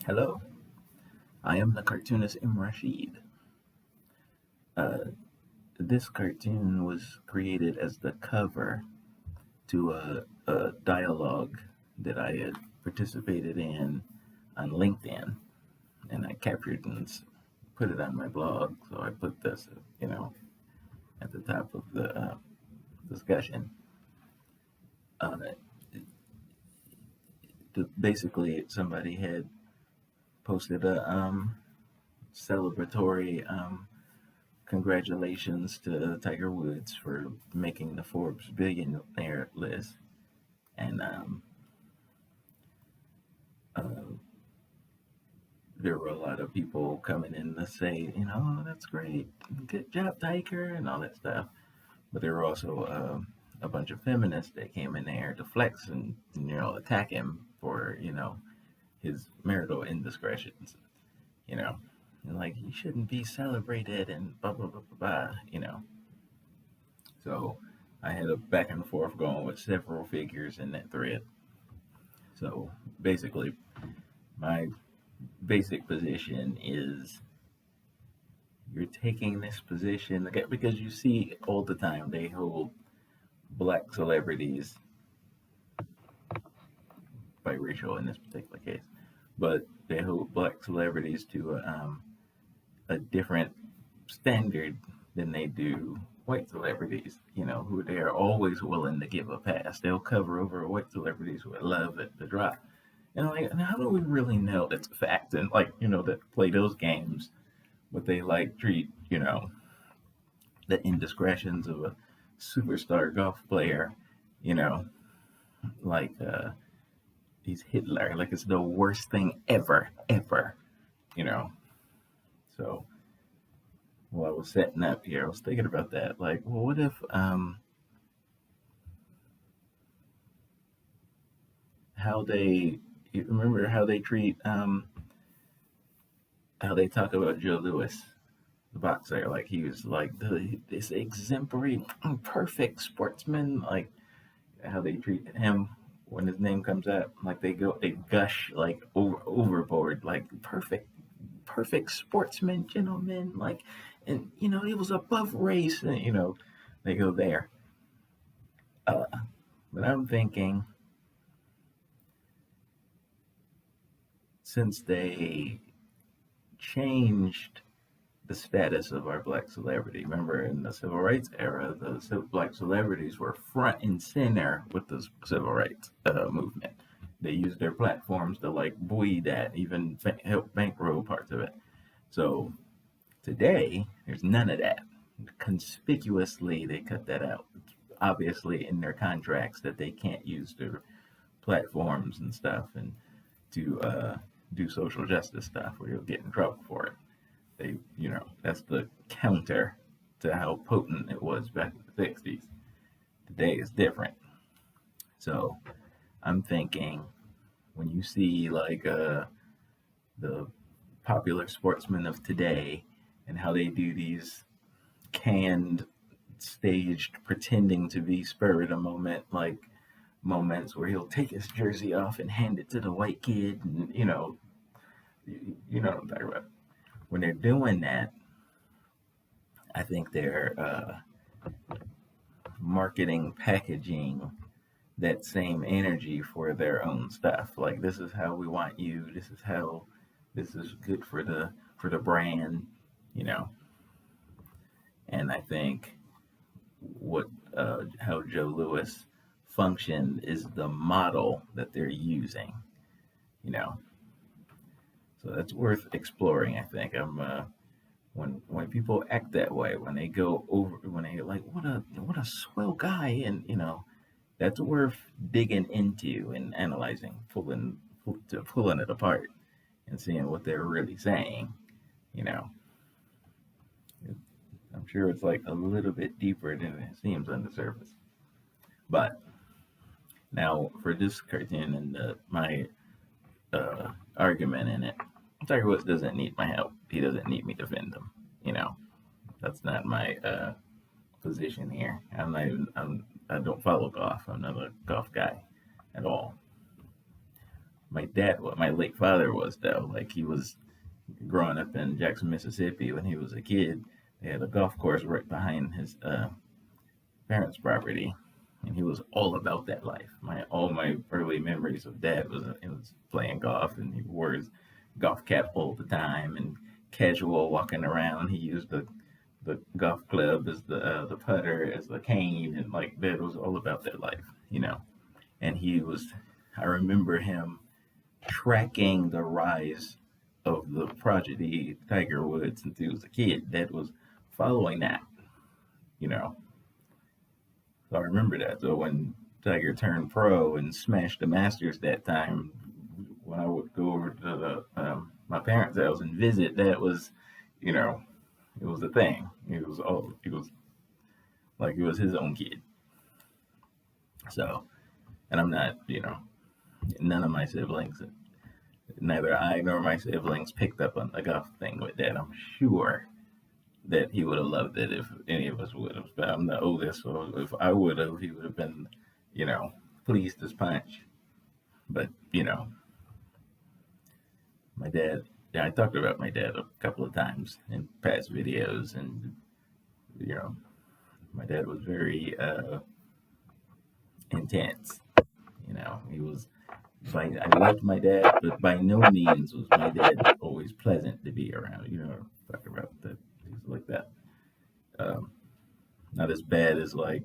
Hello, I am the cartoonist M. Rashid. Uh, this cartoon was created as the cover to a dialogue that I had participated in on LinkedIn, and I captured and put it on my blog. So I put this, at the top of the discussion. Uh, Basically, somebody had posted a celebratory congratulations to Tiger Woods for making the Forbes billionaire list. And uh, there were a lot of people coming in to say, oh, that's great, good job, Tiger, and all that stuff. But there were also a bunch of feminists that came in there to flex and attack him for his marital indiscretions. You know, and like he shouldn't be celebrated and blah blah blah blah blah. So I had a back and forth going with several figures in that thread. So basically, my basic position is you're taking this position because you see all the time they hold black celebrities, biracial in this particular case, but they hold black celebrities to a different standard than they do white celebrities, who they are always willing to give a pass. They'll cover over white celebrities with love at the drop. And like, and how do we really know that's a fact? And like, that play those games, but they like treat, the indiscretions of a superstar golf player, you know, like he's Hitler, like it's the worst thing ever, ever, you know. So while I was setting up here, I was thinking about that. Like, well, what if how they you remember how they treat how they talk about Joe Louis, the boxer, like he was like this exemplary, perfect sportsman, like how they treat him when his name comes out, like they gush like overboard, like perfect sportsman, gentleman, like, and he was above race, and they go there. Uh, but I'm thinking, since they changed the status of our black celebrity. Remember, in the civil rights era, the black celebrities were front and center with the civil rights movement. They used their platforms to like buoy that, even help bankroll parts of it. So today, there's none of that. Conspicuously, they cut that out. It's obviously in their contracts that they can't use their platforms and stuff and to do social justice stuff, or you'll get in trouble for it. That's the counter to how potent it was back in the 60s. Today is different. So I'm thinking, when you see like the popular sportsmen of today and how they do these canned, staged, pretending to be spur of the moment, like moments where he'll take his jersey off and hand it to the white kid, and what I'm talking about. When they're doing that, I think they're marketing, packaging that same energy for their own stuff. Like, this is how we want you. This is good for the brand, you know. And I think what how Joe Louis functioned is the model that they're using, you know. So that's worth exploring. I think when people act that way, when they go over, when they like, what a swell guy, and that's worth digging into and analyzing, pulling it apart, and seeing what they're really saying. You know, I'm sure it's like a little bit deeper than it seems on the surface. But now for this cartoon and my argument in it, Tiger Woods doesn't need my help. He doesn't need me to defend him. That's not my position here. I don't follow golf. I'm not a golf guy at all. what my late father was though. Like he was growing up in Jackson, Mississippi when he was a kid. They had a golf course right behind his parents' property, and he was all about that life. All my early memories of dad was playing golf, and he wore his golf cap all the time and casual walking around. He used the golf club as the putter, as the cane, and like dad was all about that life. And I remember him tracking the rise of the prodigy Tiger Woods since he was a kid. Dad was following that, you know. So I remember that. So when Tiger turned pro and smashed the Masters that time, when I would go over to my parents' house and visit, that was, you know, it was a thing. It was like it was his own kid. So, and I'm not, none of my siblings, neither I nor my siblings picked up on the golf thing with Dad. I'm sure that he would have loved it if any of us would have. But I'm the oldest, so if I would have, he would have been, pleased as punch. But, my dad, I talked about my dad a couple of times in past videos, and, my dad was very intense. He was, I liked my dad, but by no means was my dad always pleasant to be around. Talk about that, things like that. Not as bad as like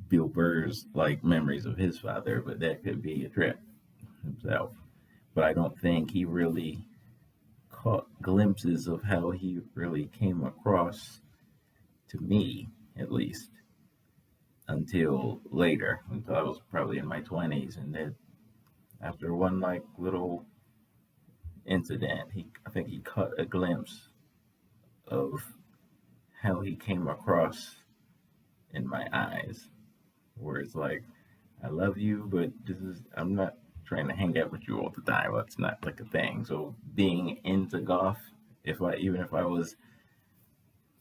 Bill Burr's like memories of his father, but that could be a trip himself. But I don't think he really caught glimpses of how he really came across to me, at least, until later, until I was probably in my 20s. And then after one like little incident, I think he caught a glimpse of how he came across in my eyes, where it's like, I love you, but I'm not trying to hang out with you all the time. That's not like a thing. So being into golf, even if I was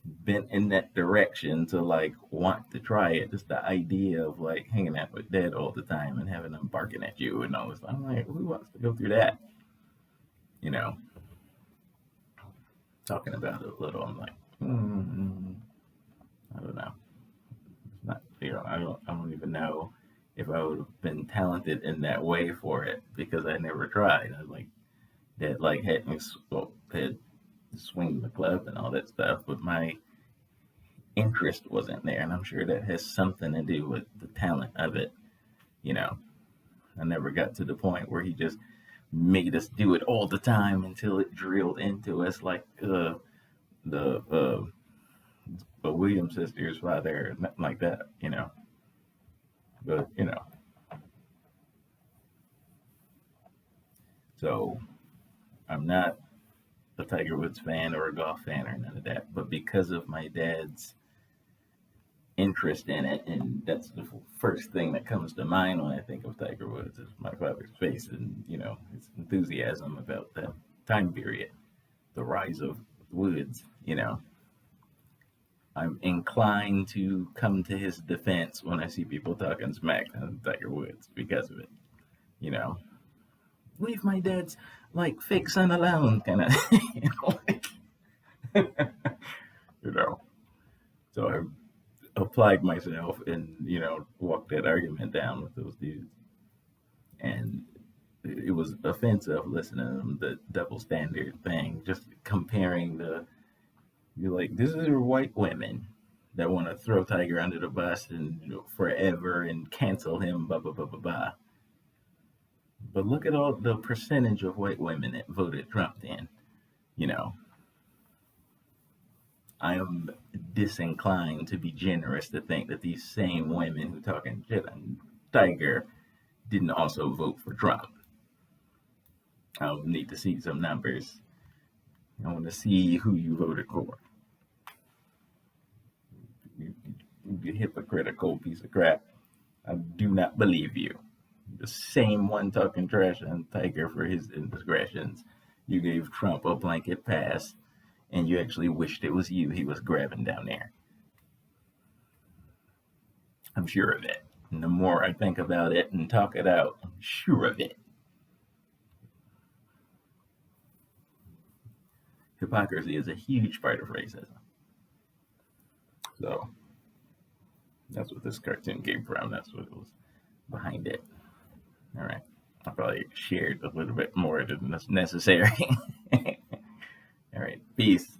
bent in that direction to like want to try it, just the idea of like hanging out with Dad all the time and having him barking at you and all this, I'm like, who wants to go through that? Talking about it a little, I'm like, I don't know. It's not, I don't even know if I would have been talented in that way for it, because I never tried. I like Dad like had me swing the club and all that stuff, but my interest wasn't there, and I'm sure that has something to do with the talent of it. I never got to the point where he just made us do it all the time until it drilled into us like the Williams sisters' father, nothing like that. But so I'm not a Tiger Woods fan or a golf fan or none of that, but because of my dad's interest in it, and that's the first thing that comes to mind when I think of Tiger Woods is my father's face and his enthusiasm about that time period, the rise of Woods. I'm inclined to come to his defense when I see people talking smack on Tiger Woods because of it. Leave my dad's like fake son alone, kind of. Like, So I applied myself and walked that argument down with those dudes, and it was offensive listening to them, the double standard thing, just comparing you're like, this is white women that want to throw Tiger under the bus and forever and cancel him, blah blah blah blah blah. But look at all the percentage of white women that voted Trump in. I am disinclined to be generous to think that these same women who talking shit on Tiger didn't also vote for Trump. I'll need to see some numbers. I want to see who you voted for. You hypocritical piece of crap. I do not believe you. The same one talking trash on Tiger for his indiscretions, you gave Trump a blanket pass, and you actually wished it was you he was grabbing down there. I'm sure of it. And the more I think about it and talk it out, I'm sure of it. hypocrisy is a huge part of racism. So that's what this cartoon came from. That's what was behind it. All right. I probably shared a little bit more than necessary. All right. Peace.